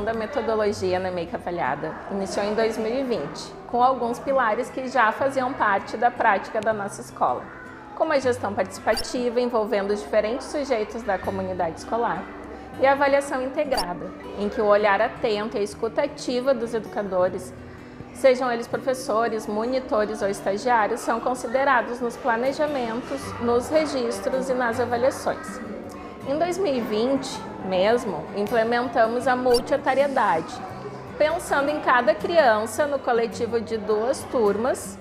implementação da metodologia na EMEI Cavalhada iniciou em 2020, com alguns pilares que já faziam parte da prática da nossa escola, como a gestão participativa envolvendo diferentes sujeitos da comunidade escolar e a avaliação integrada, em que o olhar atento e a escuta ativa dos educadores, sejam eles professores, monitores ou estagiários, são considerados nos planejamentos, nos registros e nas avaliações. Em 2020 mesmo, implementamos a multietariedade, pensando em cada criança no coletivo de 2 turmas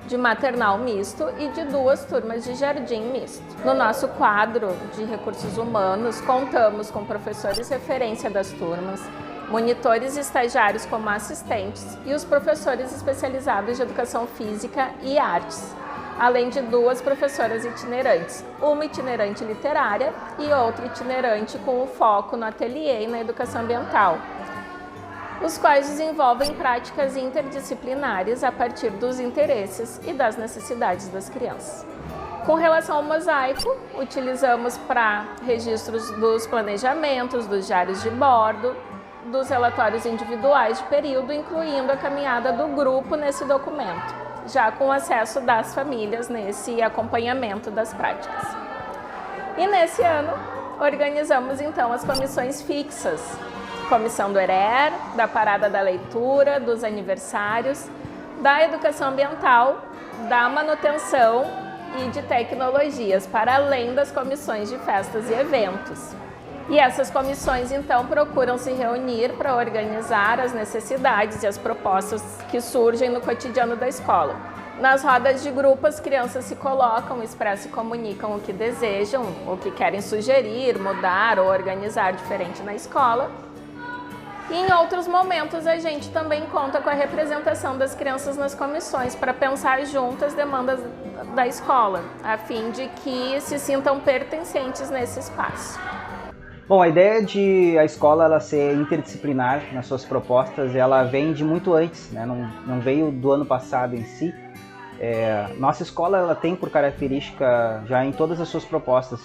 de maternal misto e de 2 turmas de jardim misto. No nosso quadro de recursos humanos, contamos com professores referência das turmas, monitores e estagiários como assistentes e os professores especializados de educação física e artes, além de 2 professoras itinerantes, uma itinerante literária e outra itinerante com o foco no ateliê e na educação ambiental, os quais desenvolvem práticas interdisciplinares a partir dos interesses e das necessidades das crianças. Com relação ao mosaico, utilizamos para registros dos planejamentos, dos diários de bordo, dos relatórios individuais de período, incluindo a caminhada do grupo nesse documento, já com acesso das famílias nesse acompanhamento das práticas. E nesse ano, organizamos então as comissões fixas, comissão do ERER, da parada da leitura, dos aniversários, da educação ambiental, da manutenção e de tecnologias, para além das comissões de festas e eventos. E essas comissões, então, procuram se reunir para organizar as necessidades e as propostas que surgem no cotidiano da escola. Nas rodas de grupo, as crianças se colocam, expressam e comunicam o que desejam, o que querem sugerir, mudar ou organizar diferente na escola. E em outros momentos, a gente também conta com a representação das crianças nas comissões para pensar junto as demandas da escola, a fim de que se sintam pertencentes nesse espaço. Bom, a ideia de a escola ela ser interdisciplinar nas suas propostas, ela vem de muito antes, né? Não veio do ano passado em si. Nossa escola ela tem por característica, já em todas as suas propostas,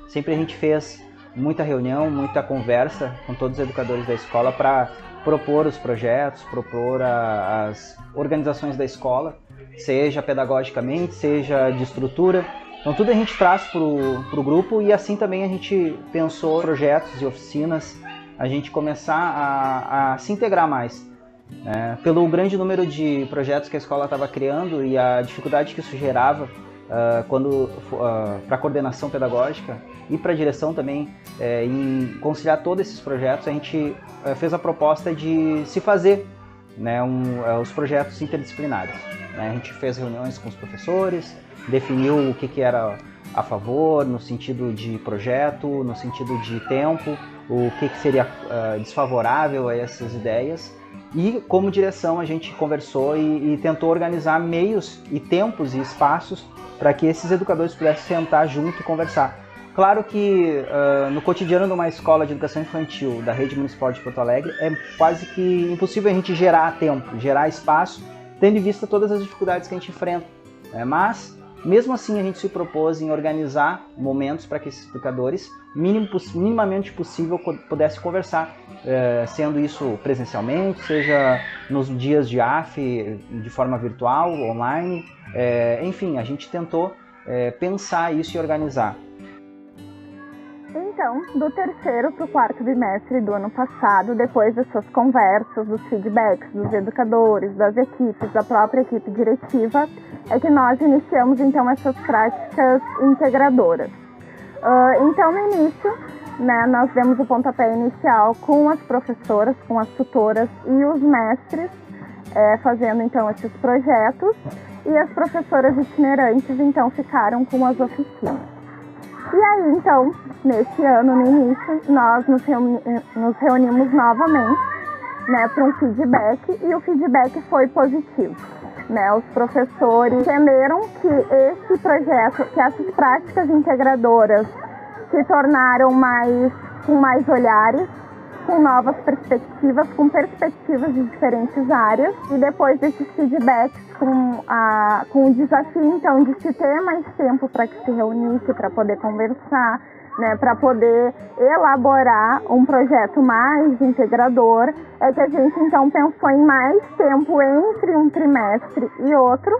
sempre a gente fez muita reunião, muita conversa com todos os educadores da escola para propor os projetos, propor as organizações da escola, seja pedagogicamente, seja de estrutura. Então tudo a gente traz para o grupo e assim também a gente pensou projetos e oficinas, a gente começar a se integrar mais. Pelo grande número de projetos que a escola estava criando e a dificuldade que isso gerava para a coordenação pedagógica e para a direção também, em conciliar todos esses projetos, a gente fez a proposta de se fazer os projetos interdisciplinares. A gente fez reuniões com os professores, definiu o que era a favor, no sentido de projeto, no sentido de tempo, o que seria desfavorável a essas ideias. E, como direção, a gente conversou e tentou organizar meios e tempos e espaços para que esses educadores pudessem sentar junto e conversar. Claro que no cotidiano de uma escola de educação infantil da Rede Municipal de Porto Alegre é quase que impossível a gente gerar tempo, gerar espaço, tendo em vista todas as dificuldades que a gente enfrenta. Mas, mesmo assim, a gente se propôs em organizar momentos para que esses educadores, minimamente possível, pudessem conversar, sendo isso presencialmente, seja nos dias de AF, de forma virtual, online. Enfim, a gente tentou pensar isso e organizar. Então, do 3º para o 4º bimestre do ano passado, depois dessas conversas, dos feedbacks dos educadores, das equipes, da própria equipe diretiva, é que nós iniciamos então essas práticas integradoras. Então, no início, nós demos o pontapé inicial com as professoras, com as tutoras e os mestres, fazendo então esses projetos, e as professoras itinerantes então ficaram com as oficinas. E aí, então, nesse ano, no início, nós nos reunimos novamente, para um feedback, e o feedback foi positivo. Os professores entenderam que esse projeto, que essas práticas integradoras se tornaram com mais olhares, com novas perspectivas, com perspectivas de diferentes áreas. E depois desses feedbacks, com o desafio, então, de se ter mais tempo para que se reunisse, para poder conversar, né, para poder elaborar um projeto mais integrador, é que a gente então pensou em mais tempo entre um trimestre e outro,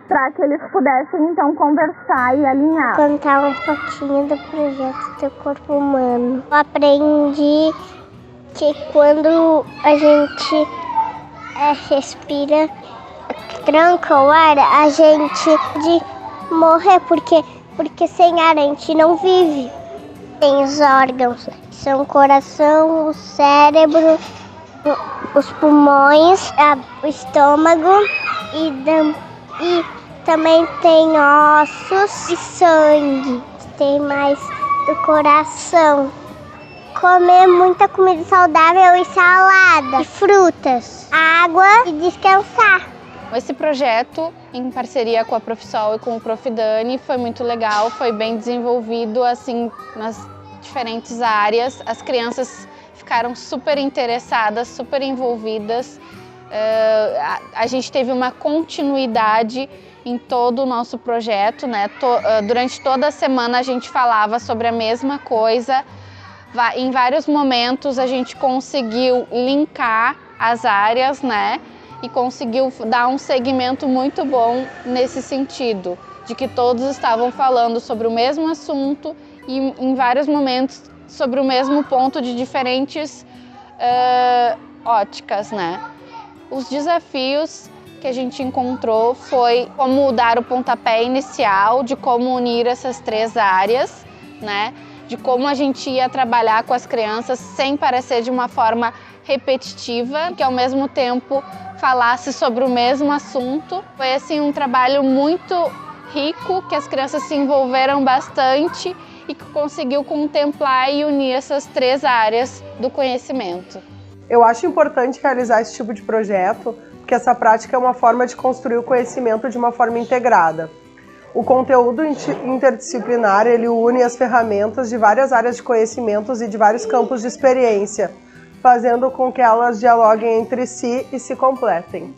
para que eles pudessem então conversar e alinhar. Contar um pouquinho do projeto do corpo humano. Eu aprendi que quando a gente respira, tranca o ar, a gente pode morrer, porque sem ar a gente não vive. Tem os órgãos, que são o coração, o cérebro, os pulmões, o estômago e também tem ossos e sangue. Tem mais do coração. Comer muita comida saudável e salada, e frutas, água e descansar. Esse projeto, em parceria com a Profisol e com o Prof. Dani, foi muito legal, foi bem desenvolvido assim nas diferentes áreas. As crianças ficaram super interessadas, super envolvidas. A gente teve uma continuidade em todo o nosso projeto, né? Durante toda a semana a gente falava sobre a mesma coisa. Em vários momentos a gente conseguiu linkar as áreas, né? E conseguiu dar um segmento muito bom nesse sentido, de que todos estavam falando sobre o mesmo assunto e em vários momentos sobre o mesmo ponto de diferentes óticas, né? Os desafios que a gente encontrou foi como dar o pontapé inicial, de como unir essas três áreas, né? De como a gente ia trabalhar com as crianças sem parecer de uma forma repetitiva, que ao mesmo tempo falasse sobre o mesmo assunto. Foi assim um trabalho muito rico, que as crianças se envolveram bastante e que conseguiu contemplar e unir essas três áreas do conhecimento. Eu acho importante realizar esse tipo de projeto, porque essa prática é uma forma de construir o conhecimento de uma forma integrada. O conteúdo interdisciplinar, ele une as ferramentas de várias áreas de conhecimentos e de vários campos de experiência, fazendo com que elas dialoguem entre si e se completem.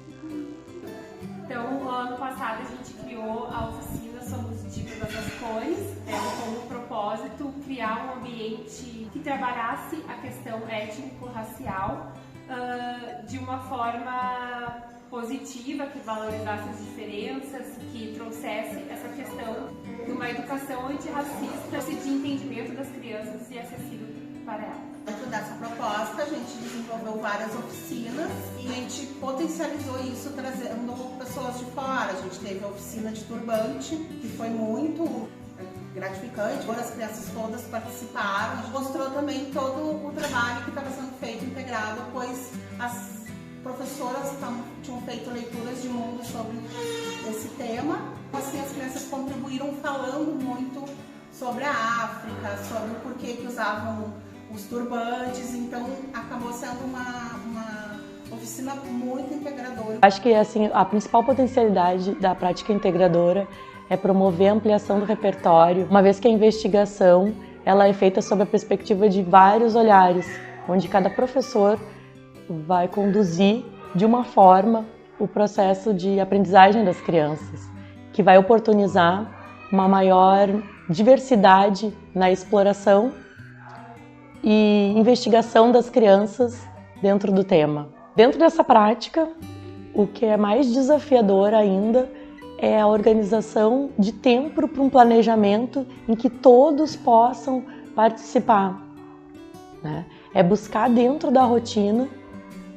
Então, no ano passado a gente criou a oficina sobre os Dicas das Cores, com o propósito criar um ambiente que trabalhasse a questão étnico-racial de uma forma positiva, que valorizasse as diferenças, que trouxesse essa questão de uma educação antirracista, de entendimento das crianças e acessível para elas. Dentro dessa proposta, a gente desenvolveu várias oficinas e a gente potencializou isso trazendo pessoas de fora. A gente teve a oficina de turbante, que foi muito gratificante, as crianças todas participaram. A gente mostrou também todo o trabalho que estava sendo feito integrado, pois as professoras tinham feito leituras de mundo sobre esse tema. Assim, as crianças contribuíram falando muito sobre a África, sobre o porquê que usavam os turbantes, então acabou sendo uma oficina muito integradora. Acho que assim, a principal potencialidade da prática integradora é promover a ampliação do repertório, uma vez que a investigação ela é feita sob a perspectiva de vários olhares, onde cada professor vai conduzir de uma forma o processo de aprendizagem das crianças, que vai oportunizar uma maior diversidade na exploração e investigação das crianças dentro do tema. Dentro dessa prática, o que é mais desafiador ainda é a organização de tempo para um planejamento em que todos possam participar, né? É buscar dentro da rotina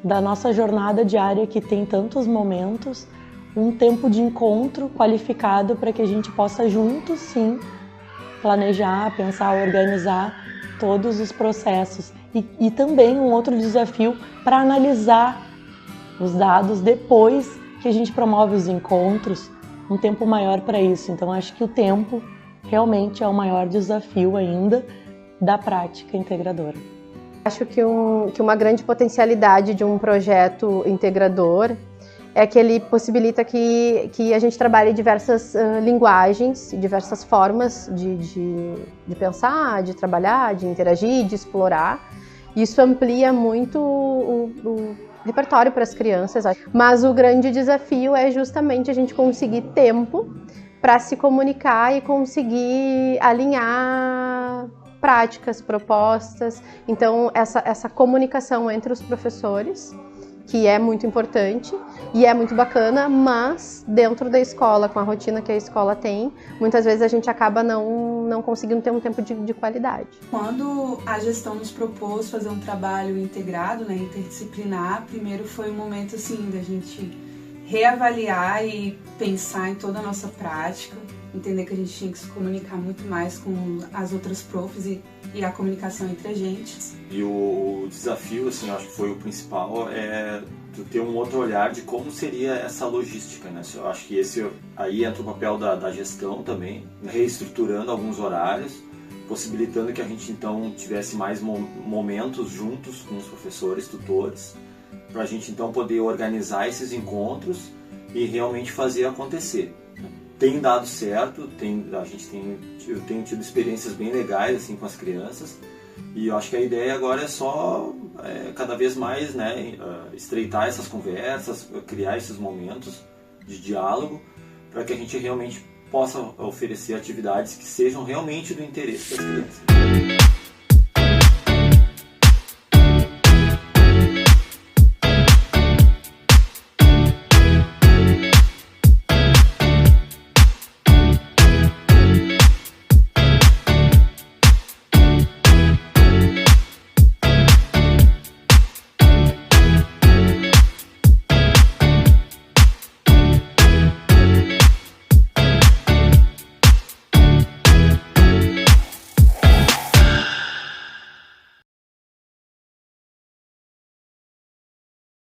da nossa jornada diária, que tem tantos momentos, um tempo de encontro qualificado para que a gente possa juntos, sim, planejar, pensar, organizar todos os processos. E também um outro desafio para analisar os dados depois que a gente promove os encontros, um tempo maior para isso. Então acho que o tempo realmente é o maior desafio ainda da prática integradora. Acho que uma grande potencialidade de um projeto integrador é que ele possibilita que a gente trabalhe diversas linguagens, diversas formas de pensar, de trabalhar, de interagir, de explorar. Isso amplia muito o repertório para as crianças, mas o grande desafio é justamente a gente conseguir tempo para se comunicar e conseguir alinhar práticas, propostas. Então, essa comunicação entre os professores, que é muito importante e é muito bacana, mas dentro da escola, com a rotina que a escola tem, muitas vezes a gente acaba não conseguindo ter um tempo de qualidade. Quando a gestão nos propôs fazer um trabalho integrado, né, interdisciplinar, primeiro foi um momento assim da gente reavaliar e pensar em toda a nossa prática, entender que a gente tinha que se comunicar muito mais com as outras profs e a comunicação entre a gente. E o desafio, assim, acho que foi o principal, é ter um outro olhar de como seria essa logística, né? Eu acho que esse aí entra o papel da gestão também, reestruturando alguns horários, possibilitando que a gente então tivesse mais momentos juntos com os professores, tutores, para a gente então poder organizar esses encontros e realmente fazer acontecer. Tem dado certo, eu tenho tido experiências bem legais assim com as crianças, e eu acho que a ideia agora é só cada vez mais, né, estreitar essas conversas, criar esses momentos de diálogo, para que a gente realmente possa oferecer atividades que sejam realmente do interesse das crianças.